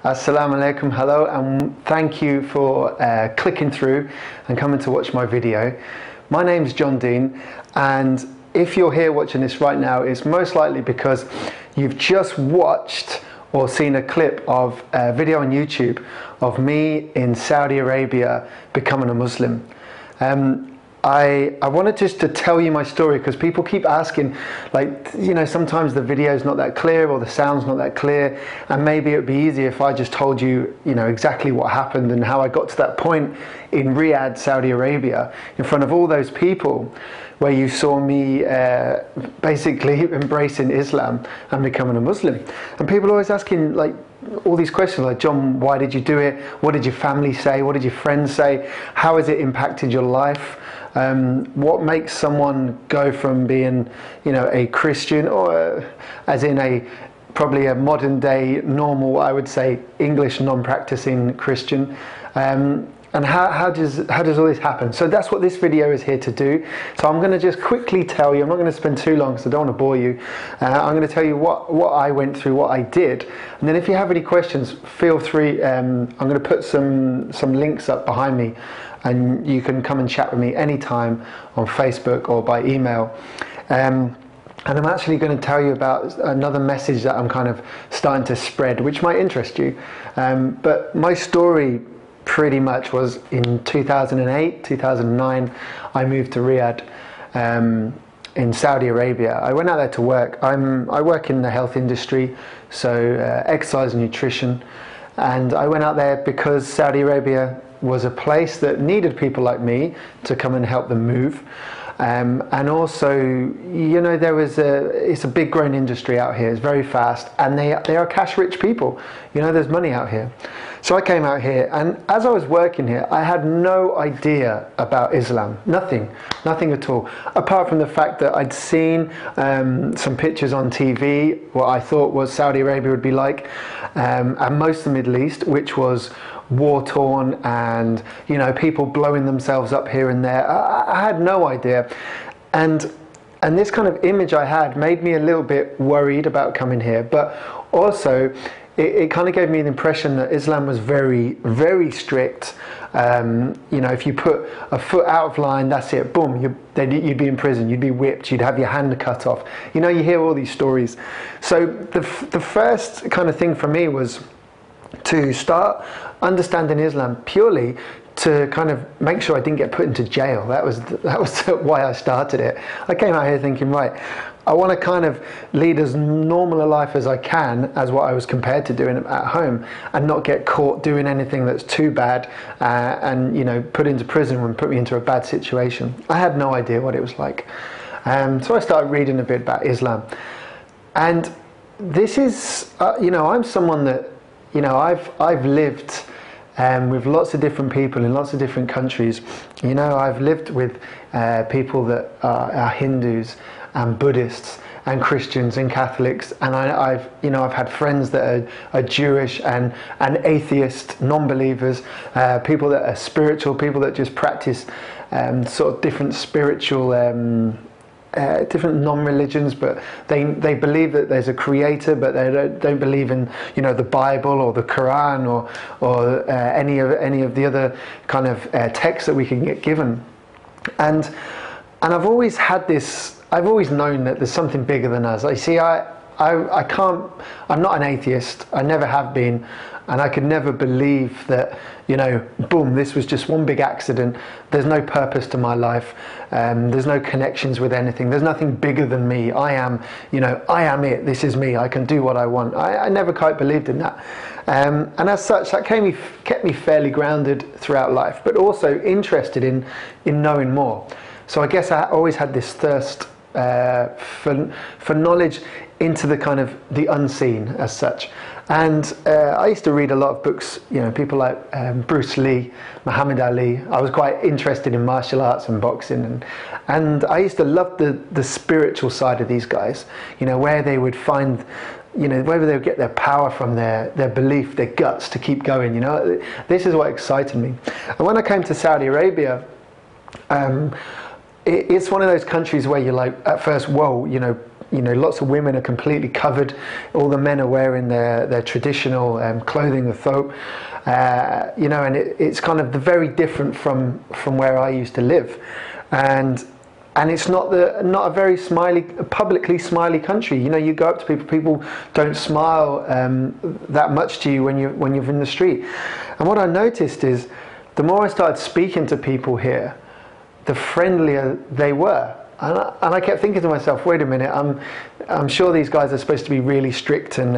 Assalamu alaikum, hello, and thank you for clicking through and coming to watch my video. My name's Jon Dean, and if you're here watching this right now, it's most likely because you've just watched or seen a clip of a video on YouTube of me in Saudi Arabia becoming a Muslim. I wanted just to tell you my story because people keep asking, like, you know, sometimes the video's not that clear or the sound's not that clear, and maybe it would be easier if I just told you, you know, exactly what happened and how I got to that point in Riyadh, Saudi Arabia, in front of all those people where you saw me basically embracing Islam and becoming a Muslim. And people are always asking, like, all these questions like, John, why did you do it? What did your family say? What did your friends say? How has it impacted your life? What makes someone go from being, you know, a Christian, or as in probably a modern day normal, I would say, English non-practicing Christian, and how does all this happen? So that's what this video is here to do. So I'm going to just quickly tell you, I'm not going to spend too long because I don't want to bore you. I'm going to tell you what I went through, what I did, and then if you have any questions, feel free. I'm going to put some links up behind me, and you can come and chat with me anytime on Facebook or by email. And I'm actually going to tell you about another message that I'm kind of starting to spread, which might interest you. But my story pretty much was in 2008, 2009, I moved to Riyadh in Saudi Arabia. I went out there to work. I work in the health industry, so exercise and nutrition. And I went out there because Saudi Arabia was a place that needed people like me to come and help them move. And also, you know, it's a big growing industry out here. It's very fast, and they are cash rich people. You know, there's money out here. So I came out here, and as I was working here, I had no idea about Islam. Nothing at all. Apart from the fact that I'd seen some pictures on TV, what I thought was Saudi Arabia would be like, and most of the Middle East, which was war-torn, and, you know, people blowing themselves up here and there. I had no idea, and this kind of image I had made me a little bit worried about coming here, but also it kind of gave me the impression that Islam was very, very strict. You know, if you put a foot out of line, that's it, boom, you'd be in prison, you'd be whipped, you'd have your hand cut off. You know, you hear all these stories. So the first kind of thing for me was to start understanding Islam purely to kind of make sure I didn't get put into jail. That was why I started it. I came out here thinking, right, I want to kind of lead as normal a life as I can, as what I was compared to doing at home, and not get caught doing anything that's too bad, and, you know, put into prison and put me into a bad situation. I had no idea what it was like. So I started reading a bit about Islam, and this is, you know, I'm someone that, you know, I've lived with lots of different people in lots of different countries. You know, I've lived with people that are Hindus and Buddhists and Christians and Catholics, and I've had friends that are Jewish and atheist, non-believers, people that are spiritual, people that just practice sort of different spiritual different non-religions, but they believe that there's a creator, but they don't believe in, you know, the Bible or the Quran or any of the other kind of texts that we can get given. And I've always had this. I've always known that there's something bigger than us. I see. I can't. I'm not an atheist. I never have been. And I could never believe that, you know, boom, this was just one big accident. There's no purpose to my life. There's no connections with anything. There's nothing bigger than me. I am, you know, I am it. This is me. I can do what I want. I never quite believed in that. And as such, that kept me fairly grounded throughout life, but also interested in knowing more. So I guess I always had this thirst for knowledge into the kind of the unseen as such. And I used to read a lot of books, you know, people like Bruce Lee, Muhammad Ali. I was quite interested in martial arts and boxing, and I used to love the spiritual side of these guys, you know, where they would find, you know, where they would get their power from, their belief, their guts to keep going, you know. This is what excited me. And when I came to Saudi Arabia, it's one of those countries where you're like, at first, whoa, you know, lots of women are completely covered. All the men are wearing their traditional clothing, the thobe. And it's kind of very different from where I used to live, and it's not a very publicly smiley country. You go up to people don't smile that much to you when you're in the street. And what I noticed is, the more I started speaking to people here, the friendlier they were. And I kept thinking to myself, wait a minute, I'm sure these guys are supposed to be really strict and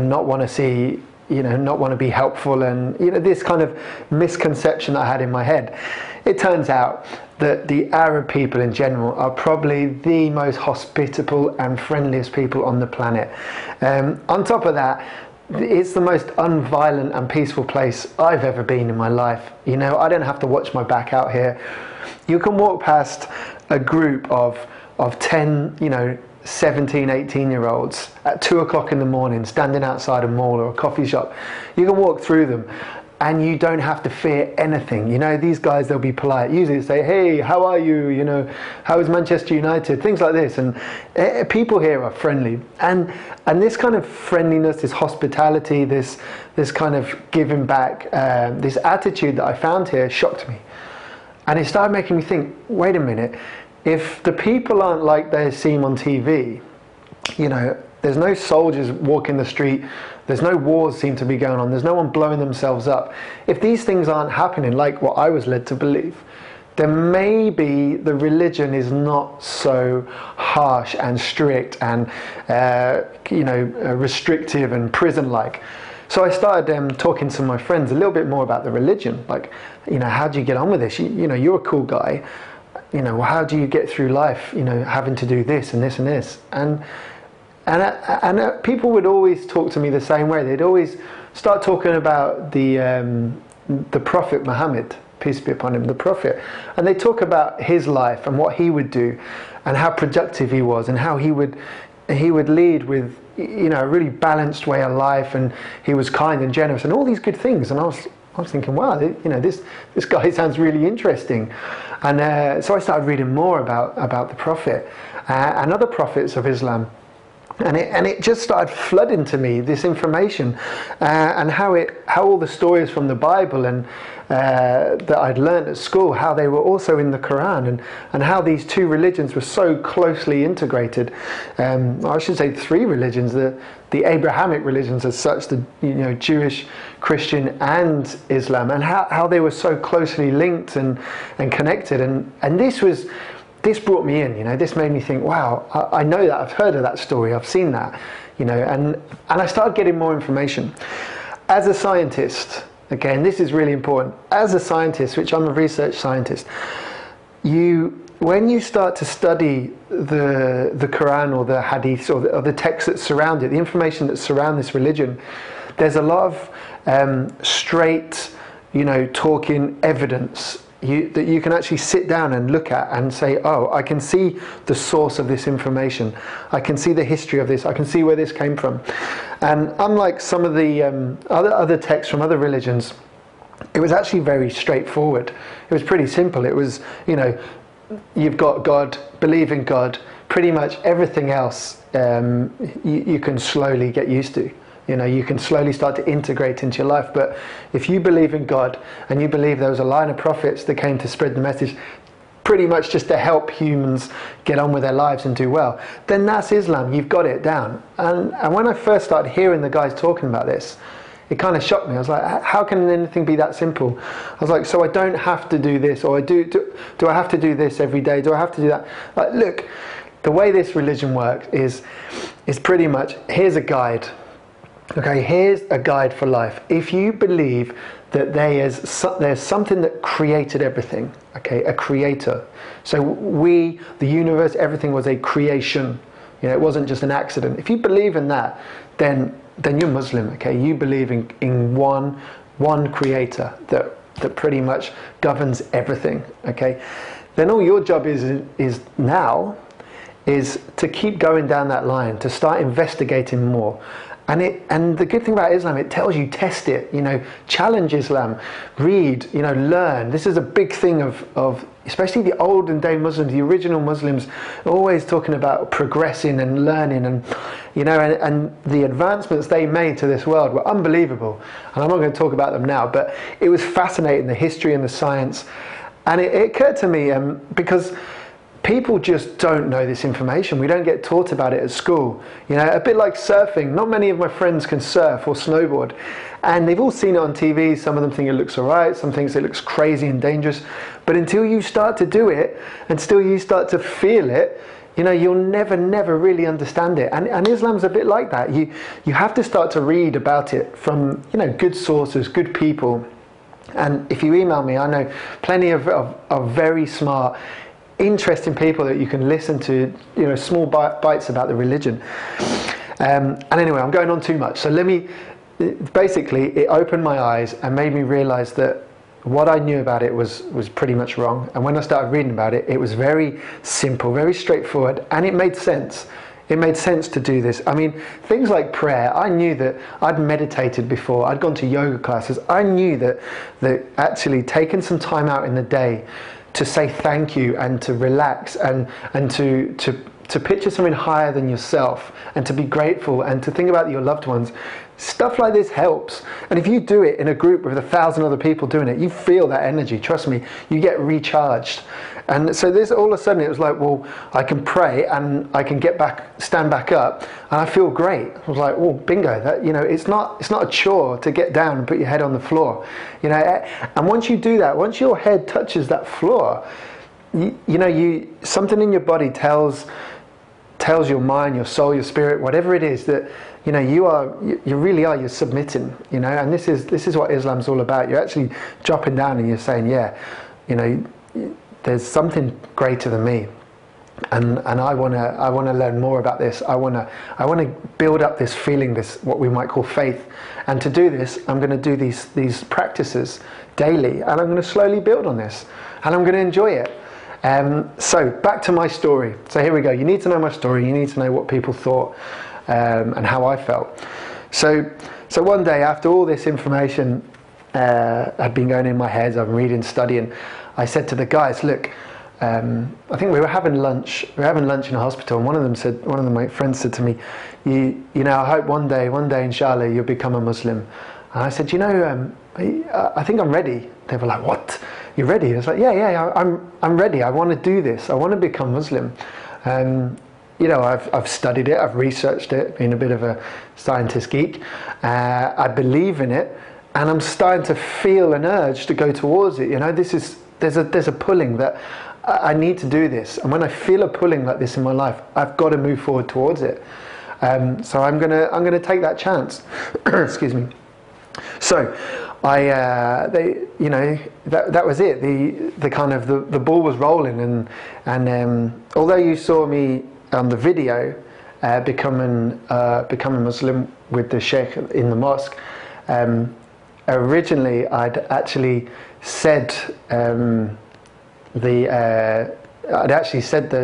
not want to see, not want to be helpful, and this kind of misconception I had in my head. It turns out that the Arab people in general are probably the most hospitable and friendliest people on the planet. On top of that, it's the most unviolent and peaceful place I've ever been in my life. I don't have to watch my back out here. You can walk past a group of 10, 17, 18-year-olds at 2 o'clock in the morning, standing outside a mall or a coffee shop. You can walk through them and you don't have to fear anything. These guys, they'll be polite. Usually they say, hey, how are you? How is Manchester United? Things like this. And people here are friendly. And this kind of friendliness, this hospitality, this kind of giving back, this attitude that I found here shocked me. And it started making me think, wait a minute, if the people aren't like they seem on TV, there's no soldiers walking the street, there's no wars seem to be going on, there's no one blowing themselves up. If these things aren't happening like what I was led to believe, then maybe the religion is not so harsh and strict and restrictive and prison-like. So I started talking to my friends a little bit more about the religion. Like, how do you get on with this? You're a cool guy. How do you get through life? Having to do this and this and this. And people would always talk to me the same way. They'd always start talking about the Prophet Muhammad, peace be upon him, the Prophet, and they talk about his life and what he would do, and how productive he was, and how he would lead with a really balanced way of life, and he was kind and generous and all these good things. And I was thinking, wow, this guy sounds really interesting. And so I started reading more about the Prophet and other prophets of Islam. And it just started flooding to me, this information, and how all the stories from the Bible and that I'd learned at school, how they were also in the Quran, and how these two religions were so closely integrated. I should say 3 religions, the Abrahamic religions as such, the Jewish, Christian and Islam, and how they were so closely linked and connected. And this brought me in, this made me think, wow, I know that, I've heard of that story, I've seen that, and I started getting more information. As a scientist, again, this is really important, as a scientist, which I'm a research scientist, when you start to study the Quran or the Hadith or the texts that surround it, the information that surround this religion, there's a lot of straight, talking evidence that you can actually sit down and look at and say, oh, I can see the source of this information. I can see the history of this. I can see where this came from. And unlike some of the other texts from other religions, it was actually very straightforward. It was pretty simple. It was, you've got God, believe in God. Pretty much everything else you can slowly get used to. You can slowly start to integrate into your life. But if you believe in God and you believe there was a line of prophets that came to spread the message, pretty much just to help humans get on with their lives and do well, then that's Islam. You've got it down. And when I first started hearing the guys talking about this, it kind of shocked me. I was like, how can anything be that simple? I was like, so I don't have to do this, or do I have to do this every day? Do I have to do that? Like, look, the way this religion works is pretty much, here's a guide. Okay, here's a guide for life. If you believe that there's something that created everything, okay, a creator. So the universe, everything was a creation. It wasn't just an accident. If you believe in that, then you're Muslim, okay? You believe in one creator that pretty much governs everything, okay? Then all your job is now to keep going down that line, to start investigating more. And the good thing about Islam, it tells you test it, challenge Islam, read, learn. This is a big thing of especially the olden day Muslims, the original Muslims, always talking about progressing and learning, and and the advancements they made to this world were unbelievable. And I'm not going to talk about them now, but it was fascinating, the history and the science. And it occurred to me because people just don't know this information. We don't get taught about it at school. A bit like surfing. Not many of my friends can surf or snowboard. And they've all seen it on TV. Some of them think it looks all right. Some think it looks crazy and dangerous. But until you start to do it, and still you start to feel it, you'll never really understand it. And Islam's a bit like that. You have to start to read about it from, good sources, good people. And if you email me, I know plenty of very smart, interesting people that you can listen to, small bites about the religion. And anyway, I'm going on too much. So basically, it opened my eyes and made me realize that what I knew about it was pretty much wrong. And when I started reading about it, it was very simple, very straightforward, and it made sense. It made sense to do this. I mean, things like prayer, I knew that I'd meditated before, I'd gone to yoga classes. I knew that actually taking some time out in the day to say thank you and to relax and to picture something higher than yourself and to be grateful and to think about your loved ones, stuff like this helps. And if you do it in a group with 1,000 other people doing it, you feel that energy. Trust me, you get recharged. And so this, all of a sudden, it was like, well, I can pray and I can stand back up, and I feel great. I was like, oh, bingo! That it's not a chore to get down and put your head on the floor, And once you do that, once your head touches that floor, something in your body tells your mind, your soul, your spirit, whatever it is, that you're submitting, and this is what Islam's all about. You're actually dropping down and you're saying, there's something greater than me, and I want to learn more about this. I want to build up this feeling, this what we might call faith. And to do this, I'm going to do these practices daily, and I'm going to slowly build on this, and I'm going to enjoy it. So back to my story. So here we go. You need to know my story. You need to know what people thought and how I felt. So one day, after all this information had been going in my head, I've been reading, studying, I said to the guys, look, I think we were having lunch. We were having lunch in a hospital, and one of my friends said to me, I hope one day, inshallah, you'll become a Muslim. And I said, I think I'm ready. They were like, what? You're ready? I was like, yeah, I'm ready. I want to do this. I want to become Muslim. I've studied it. I've researched it. Being a bit of a scientist geek, I believe in it, and I'm starting to feel an urge to go towards it. There's a pulling that I need to do this, and when I feel a pulling like this in my life, I've got to move forward towards it. So I'm gonna take that chance. Excuse me. So that was it. The ball was rolling, and although you saw me on the video becoming Muslim with the sheikh in the mosque, originally I'd actually said the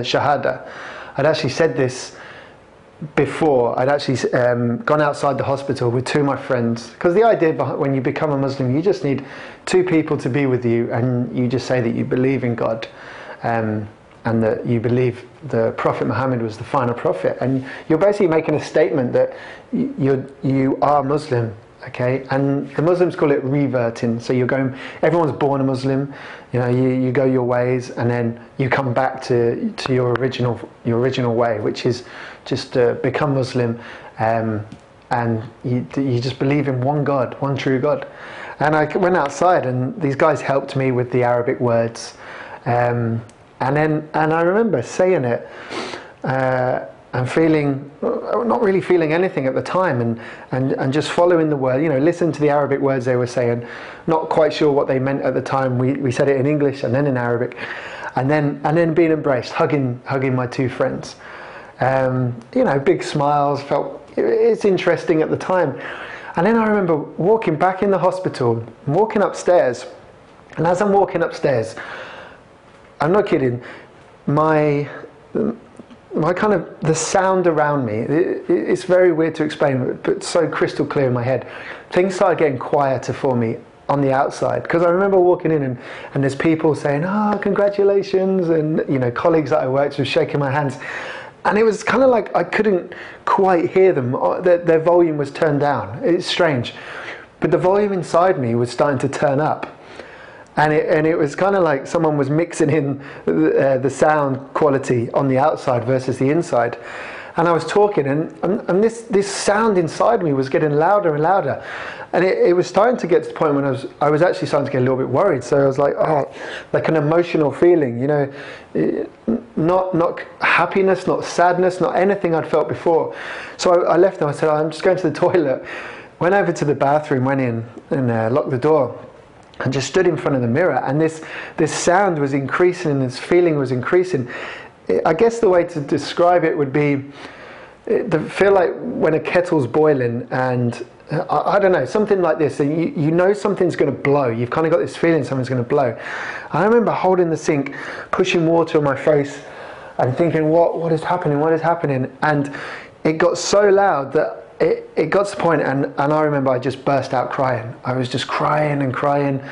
shahada. I'd actually said this before. I'd actually gone outside the hospital with two of my friends, because the idea behind, when you become a Muslim, you just need two people to be with you, and you just say that you believe in God, and that you believe the Prophet Muhammad was the final prophet, and you're basically making a statement that you are Muslim. Okay, and the Muslims call it reverting. So everyone's born a Muslim, you go your ways, and then you come back to your original way, which is just to become Muslim, and you just believe in one God, one true God. And I went outside, and these guys helped me with the Arabic words, and I remember saying it. And not really feeling anything at the time, and just following the word, listen to the Arabic words they were saying, not quite sure what they meant at the time. We said it in English and then in Arabic, and then being embraced, hugging my two friends. Big smiles, it's interesting at the time. And then I remember walking back in the hospital, walking upstairs, and as I'm walking upstairs, I'm not kidding, the sound around me, it's very weird to explain, but so crystal clear in my head. Things started getting quieter for me on the outside, because I remember walking in and there's people saying, "Oh, congratulations," and colleagues that I worked with shaking my hands, and it was kind of like I couldn't quite hear them. Their volume was turned down. It's strange, but the volume inside me was starting to turn up. And it was kind of like someone was mixing in the sound quality on the outside versus the inside. And I was talking, and this sound inside me was getting louder and louder. And it was starting to get to the point when I was actually starting to get a little bit worried. So I was like, oh, like an emotional feeling, not happiness, not sadness, not anything I'd felt before. So I left and I said, I'm just going to the toilet. Went over to the bathroom, went in and locked the door. And just stood in front of the mirror, and this sound was increasing and this feeling was increasing. I guess the way to describe it would be feel like when a kettle's boiling, and I don't know, something like this. And you know something's going to blow. You've kind of got this feeling something's going to blow. I remember holding the sink, pushing water on my face, and thinking, what is happening? What is happening? And it got so loud that it got to the point, and I remember I just burst out crying. I was just crying and crying,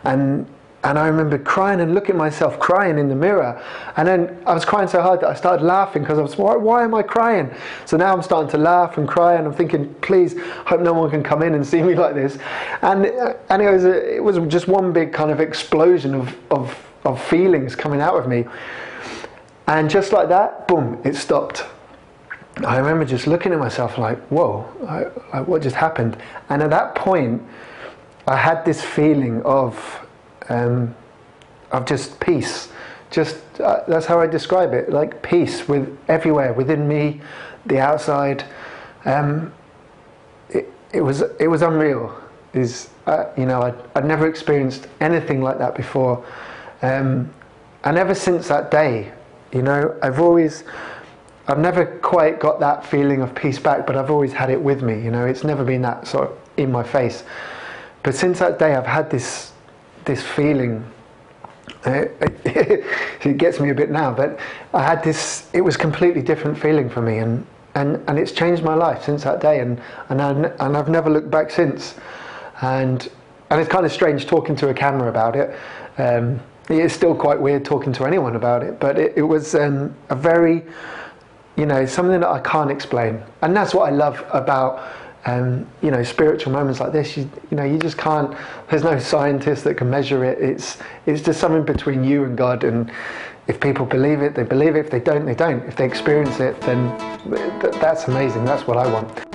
and I remember crying and looking at myself crying in the mirror, and then I was crying so hard that I started laughing, because I was, why am I crying? So now I'm starting to laugh and cry, and I'm thinking, please, hope no one can come in and see me like this. And it was just one big kind of explosion of feelings coming out of me, and just like that, boom, it stopped. I remember just looking at myself like, whoa, what just happened? And at that point, I had this feeling of just peace. Just that's how I describe it, like peace with everywhere within me, the outside. It was unreal. I'd never experienced anything like that before, and ever since that day, I've never quite got that feeling of peace back, but I've always had it with me. It's never been that sort of in my face. But since that day, I've had this feeling. It gets me a bit now, but I had this. It was a completely different feeling for me, and it's changed my life since that day, and I've never looked back since. And it's kind of strange talking to a camera about it. It's still quite weird talking to anyone about it, but it was a very something that I can't explain. And that's what I love about spiritual moments like this. You just can't, there's no scientist that can measure it. It's just something between you and God, and if people believe it, they believe it. If they don't, they don't. If they experience it, then that's amazing. That's what I want.